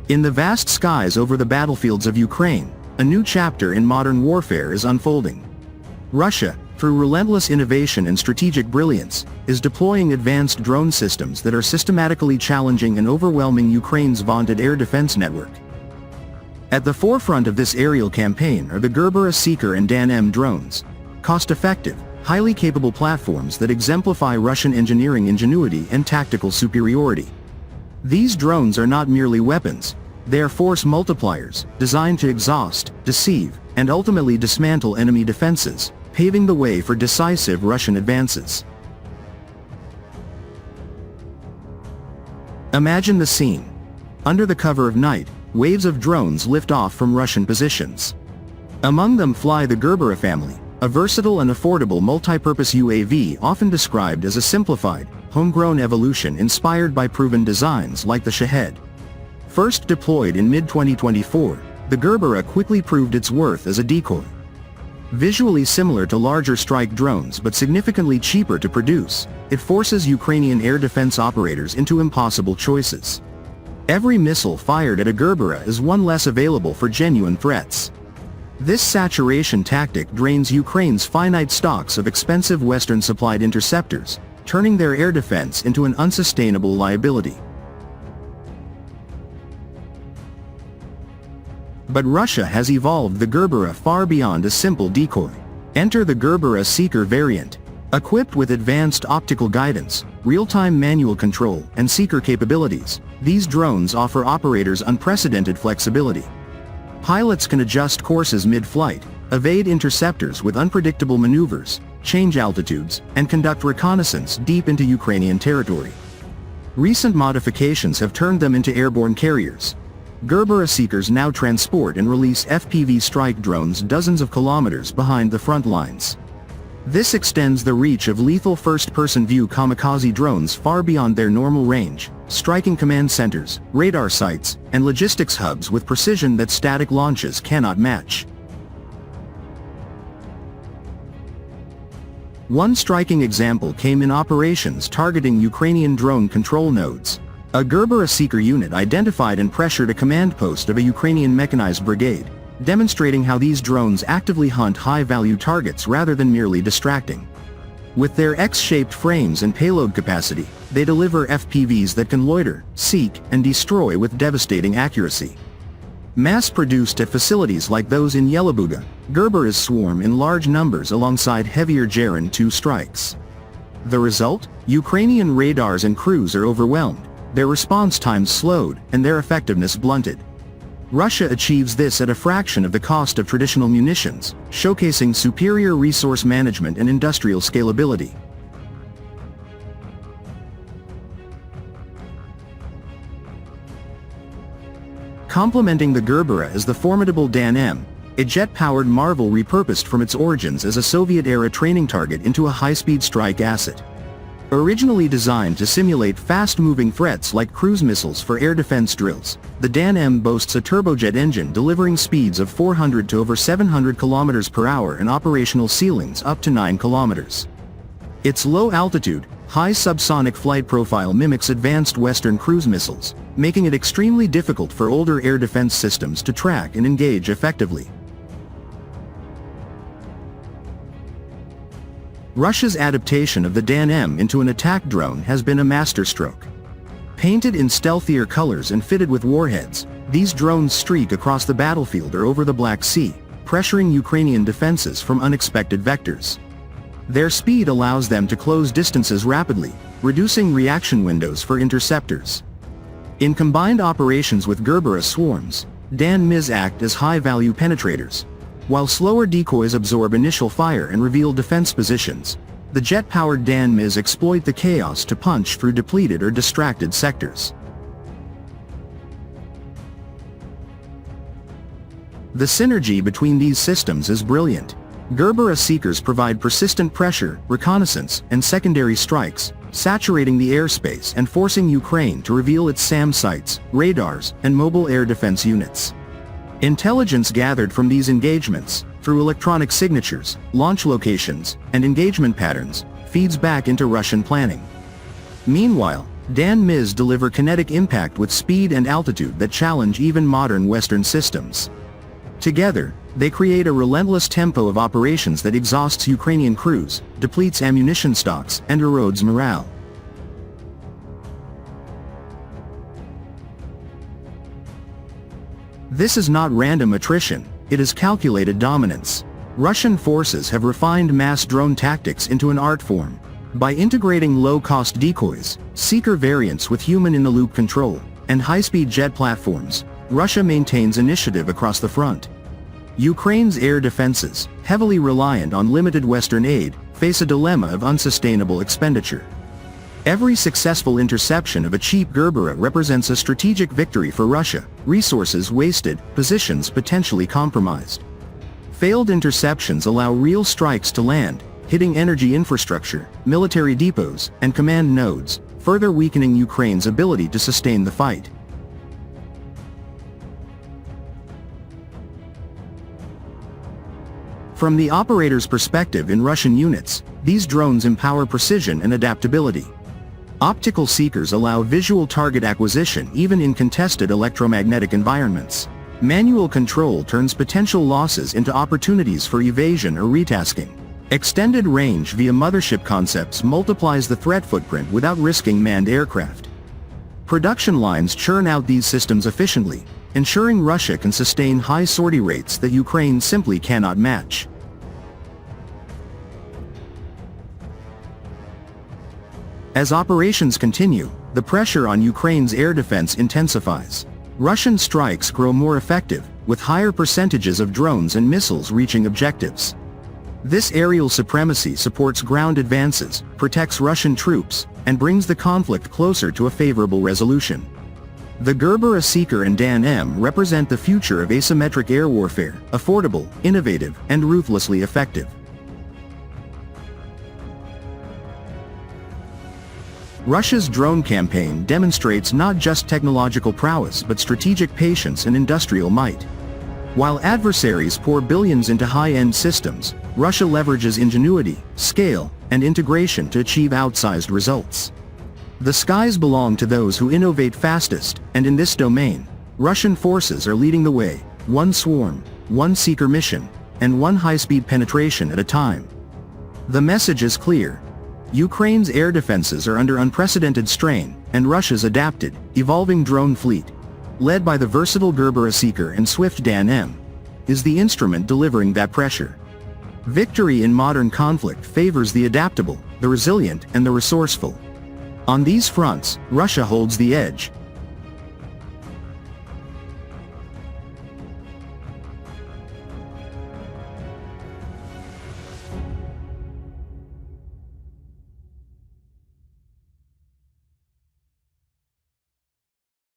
In the vast skies over the battlefields of Ukraine, a new chapter in modern warfare is unfolding. Russia, through relentless innovation and strategic brilliance, is deploying advanced drone systems that are systematically challenging and overwhelming Ukraine's vaunted air defense network. At the forefront of this aerial campaign are the Gerbera-Seeker and Danm drones, cost-effective, highly capable platforms that exemplify Russian engineering ingenuity and tactical superiority. These drones are not merely weapons, they are force multipliers, designed to exhaust, deceive, and ultimately dismantle enemy defenses, paving the way for decisive Russian advances. Imagine the scene. Under the cover of night, waves of drones lift off from Russian positions. Among them fly the Gerbera family, a versatile and affordable multi-purpose UAV often described as a simplified, homegrown evolution inspired by proven designs like the Shatter. First deployed in mid-2024, the Gerbera quickly proved its worth as a decoy. Visually similar to larger strike drones but significantly cheaper to produce, it forces Ukrainian air defense operators into impossible choices. Every missile fired at a Gerbera is one less available for genuine threats. This saturation tactic drains Ukraine's finite stocks of expensive Western-supplied interceptors, turning their air defense into an unsustainable liability. But Russia has evolved the Gerbera far beyond a simple decoy. Enter the Gerbera-Seeker variant. Equipped with advanced optical guidance, real-time manual control, and seeker capabilities, these drones offer operators unprecedented flexibility. Pilots can adjust courses mid-flight, evade interceptors with unpredictable maneuvers, change altitudes, and conduct reconnaissance deep into Ukrainian territory. Recent modifications have turned them into airborne carriers. Gerbera-Seekers now transport and release FPV strike drones dozens of kilometers behind the front lines. This extends the reach of lethal first-person view kamikaze drones far beyond their normal range, striking command centers, radar sites, and logistics hubs with precision that static launches cannot match. One striking example came in operations targeting Ukrainian drone control nodes. A Gerbera-Seeker unit identified and pressured a command post of a Ukrainian mechanized brigade, demonstrating how these drones actively hunt high-value targets rather than merely distracting. With their X-shaped frames and payload capacity, they deliver FPVs that can loiter, seek, and destroy with devastating accuracy. Mass-produced at facilities like those in Yelabuga, Gerberas swarm in large numbers alongside heavier Gerin 2 strikes. The result? Ukrainian radars and crews are overwhelmed, their response times slowed, and their effectiveness blunted. Russia achieves this at a fraction of the cost of traditional munitions, showcasing superior resource management and industrial scalability. Complementing the Gerbera is the formidable Danm, a jet-powered marvel repurposed from its origins as a Soviet-era training target into a high-speed strike asset. Originally designed to simulate fast-moving threats like cruise missiles for air defense drills, the Danm boasts a turbojet engine delivering speeds of 400 to over 700 km per hour and operational ceilings up to 9 km. Its low-altitude, high subsonic flight profile mimics advanced Western cruise missiles, making it extremely difficult for older air defense systems to track and engage effectively. Russia's adaptation of the Danm into an attack drone has been a masterstroke. Painted in stealthier colors and fitted with warheads, these drones streak across the battlefield or over the Black Sea, pressuring Ukrainian defenses from unexpected vectors. Their speed allows them to close distances rapidly, reducing reaction windows for interceptors. In combined operations with Gerbera swarms, Danms act as high-value penetrators. While slower decoys absorb initial fire and reveal defense positions, the jet-powered Danms exploit the chaos to punch through depleted or distracted sectors. The synergy between these systems is brilliant. Gerbera-Seekers provide persistent pressure, reconnaissance, and secondary strikes, saturating the airspace and forcing Ukraine to reveal its SAM sites, radars, and mobile air defense units. Intelligence gathered from these engagements, through electronic signatures, launch locations, and engagement patterns, feeds back into Russian planning. Meanwhile, Danm deliver kinetic impact with speed and altitude that challenge even modern Western systems. Together, they create a relentless tempo of operations that exhausts Ukrainian crews, depletes ammunition stocks, and erodes morale. This is not random attrition, it is calculated dominance. Russian forces have refined mass drone tactics into an art form. By integrating low-cost decoys, seeker variants with human-in-the-loop control, and high-speed jet platforms, Russia maintains initiative across the front. Ukraine's air defenses, heavily reliant on limited Western aid, face a dilemma of unsustainable expenditure. Every successful interception of a cheap Gerbera represents a strategic victory for Russia, resources wasted, positions potentially compromised. Failed interceptions allow real strikes to land, hitting energy infrastructure, military depots, and command nodes, further weakening Ukraine's ability to sustain the fight. From the operator's perspective in Russian units, these drones empower precision and adaptability. Optical seekers allow visual target acquisition even in contested electromagnetic environments. Manual control turns potential losses into opportunities for evasion or retasking. Extended range via mothership concepts multiplies the threat footprint without risking manned aircraft. Production lines churn out these systems efficiently, ensuring Russia can sustain high sortie rates that Ukraine simply cannot match. As operations continue, the pressure on Ukraine's air defense intensifies. Russian strikes grow more effective, with higher percentages of drones and missiles reaching objectives. This aerial supremacy supports ground advances, protects Russian troops, and brings the conflict closer to a favorable resolution. The Gerbera-Seeker and Danm represent the future of asymmetric air warfare, affordable, innovative, and ruthlessly effective. Russia's drone campaign demonstrates not just technological prowess but strategic patience and industrial might. While adversaries pour billions into high-end systems, Russia leverages ingenuity, scale, and integration to achieve outsized results. The skies belong to those who innovate fastest, and in this domain, Russian forces are leading the way, one swarm, one seeker mission, and one high-speed penetration at a time. The message is clear. Ukraine's air defenses are under unprecedented strain, and Russia's adapted, evolving drone fleet, led by the versatile Gerbera-Seeker and swift Danm, is the instrument delivering that pressure. Victory in modern conflict favors the adaptable, the resilient, and the resourceful. On these fronts, Russia holds the edge,